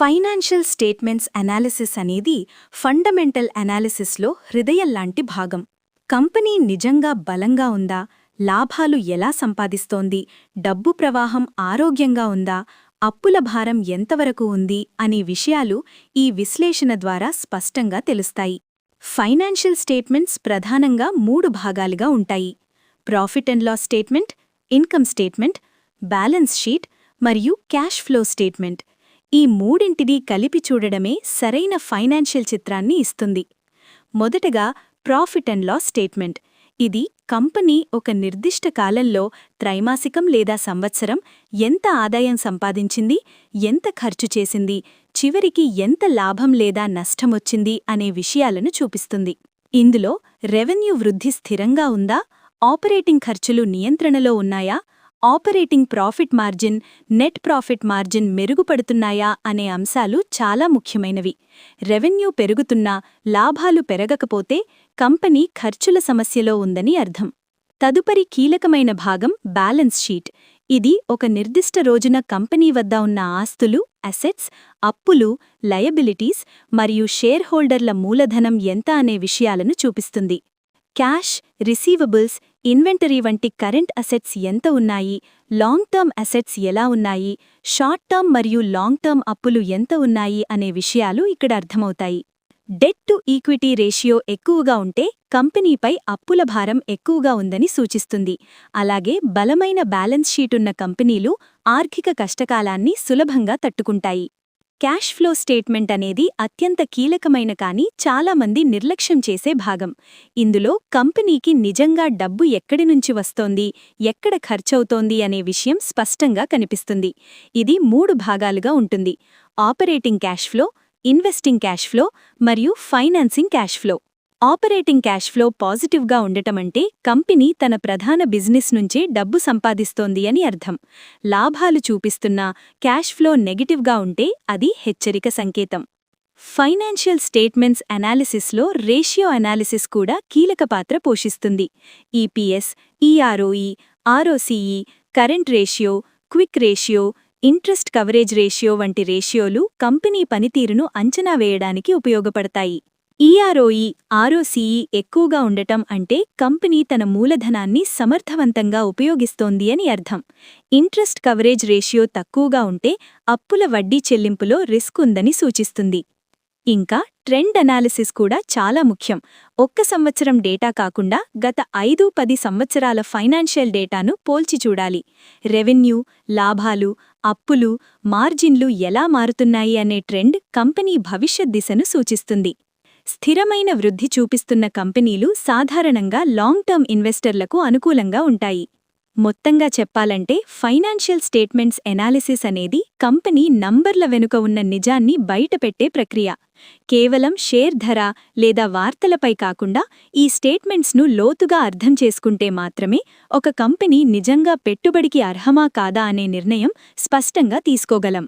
Financial statements analysis అనేది fundamental అనాలిసిస్లో హృదయంలాంటి భాగం. Company నిజంగా బలంగా ఉందా, లాభాలు ఎలా సంపాదిస్తోంది, డబ్బు ప్రవాహం ఆరోగ్యంగా ఉందా, అప్పుల భారం ఎంతవరకు ఉంది అనే విషయాలు ఈ విశ్లేషణ ద్వారా స్పష్టంగా తెలుస్తాయి. ఫైనాన్షియల్ స్టేట్మెంట్స్ ప్రధానంగా 3 భాగాలుగా ఉంటాయి: profit and loss statement, income statement, balance sheet మరియు క్యాష్ ఫ్లో స్టేట్మెంట్. ఈ మూడింటినీ కలిపి చూడడమే సరైన ఫైనాన్షియల్ చిత్రాన్ని ఇస్తుంది. మొదటగా ప్రాఫిట్ అండ్ లాస్ స్టేట్మెంట్. ఇది కంపెనీ ఒక నిర్దిష్ట కాలంలో త్రైమాసికం లేదా సంవత్సరం ఎంత ఆదాయం సంపాదించింది, ఎంత ఖర్చు చేసింది, చివరికి ఎంత లాభం లేదా నష్టమొచ్చింది అనే విషయాలను చూపిస్తుంది. ఇందులో రెవెన్యూ వృద్ధి స్థిరంగా ఉందా, ఆపరేటింగ్ ఖర్చులు నియంత్రణలో ఉన్నాయా, operating profit margin, net profit margin మెరుగుపడుతున్నాయా అనే అంశాలు చాలా ముఖ్యమైనవి. రెవెన్యూ పెరుగుతున్నా లాభాలు పెరగకపోతే కంపెనీ ఖర్చుల సమస్యలో ఉందని అర్థం. తదుపరి కీలకమైన భాగం బ్యాలెన్స్ షీట్. ఇది ఒక నిర్దిష్ట రోజున కంపెనీ వద్ద ఉన్న ఆస్తులు, అసెట్స్, అప్పులు, లయబిలిటీస్ మరియు షేర్ హోల్డర్ల మూలధనం ఎంత అనే విషయాలను చూపిస్తుంది. క్యాష్, రిసీవబుల్స్, ఇన్వెంటరీ వంటి కరెంట్ అసెట్స్ ఎంత ఉన్నాయి, లాంగ్ టర్మ్ అసెట్స్ ఎలా ఉన్నాయి, షార్ట్ టర్మ్ మరియు లాంగ్ టర్మ్ అప్పులు ఎంత ఉన్నాయి అనే విషయాలు ఇక్కడ అర్థమవుతాయి. డెట్ టు ఈక్విటీ రేషియో ఎక్కువగా ఉంటే కంపెనీపై అప్పుల భారం ఎక్కువగా ఉందని సూచిస్తుంది. అలాగే బలమైన బ్యాలెన్స్ షీటున్న కంపెనీలు ఆర్థిక కష్టకాలాన్ని సులభంగా తట్టుకుంటాయి. క్యాష్ ఫ్లో స్టేట్మెంట్ అనేది అత్యంత కీలకమైన కానీ చాలామంది నిర్లక్ష్యం చేసే భాగం. ఇందులో కంపెనీకి నిజంగా డబ్బు ఎక్కడి నుంచి వస్తోంది, ఎక్కడ ఖర్చవుతోంది అనే విషయం స్పష్టంగా కనిపిస్తుంది. ఇది 3 భాగాలుగా ఉంటుంది: operating cash flow, investing cash flow మరియు financing cash flow. Operating cash flow పాజిటివ్గా ఉండటమంటే కంపెనీ తన ప్రధాన బిజినెస్ నుంచే డబ్బు సంపాదిస్తోంది అని అర్థం. లాభాలు చూపిస్తున్నా క్యాష్ ఫ్లో నెగటివ్గా ఉంటే అది హెచ్చరిక సంకేతం. ఫైనాన్షియల్ స్టేట్మెంట్స్ అనాలిసిస్లో రేషియో అనాలిసిస్ కూడా కీలక పాత్ర పోషిస్తుంది. EPS, ROE, ROCE, current ratio, quick ratio, interest coverage ratio వంటి రేషియోలు కంపెనీ పనితీరును అంచనా వేయడానికి ఉపయోగపడతాయి. ఈఆర్ఓఈ, ఆర్ఓసీఈ ఎక్కువగా ఉండటం అంటే కంపెనీ తన మూలధనాన్ని సమర్థవంతంగా ఉపయోగిస్తోంది అని అర్థం. ఇంట్రెస్ట్ కవరేజ్ రేషియో తక్కువగా ఉంటే అప్పుల వడ్డీ చెల్లింపులో రిస్క్ ఉందని సూచిస్తుంది. ఇంకా ట్రెండ్ అనాలిసిస్ కూడా చాలా ముఖ్యం. ఒక్క సంవత్సరం డేటా కాకుండా గత 5-10 సంవత్సరాల ఫైనాన్షియల్ డేటాను పోల్చి చూడాలి. రెవెన్యూ, లాభాలు, అప్పులు, మార్జిన్లు ఎలా మారుతున్నాయి అనే ట్రెండ్ కంపెనీ భవిష్యత్ దిశను సూచిస్తుంది. స్థిరమైన వృద్ధి చూపిస్తున్న కంపెనీలు సాధారణంగా లాంగ్ టర్మ్ ఇన్వెస్టర్లకు అనుకూలంగా ఉంటాయి. మొత్తంగా చెప్పాలంటే ఫైనాన్షియల్ స్టేట్మెంట్స్ ఎనాలిసిస్ అనేది కంపెనీ నంబర్ల వెనుక ఉన్న నిజాన్ని బయటపెట్టే ప్రక్రియ. కేవలం షేర్ ధర లేదా వార్తలపై కాకుండా ఈ స్టేట్మెంట్స్ను లోతుగా అర్థం చేసుకుంటే మాత్రమే ఒక కంపెనీ నిజంగా పెట్టుబడికి అర్హమా కాదా అనే నిర్ణయం స్పష్టంగా తీసుకోగలం.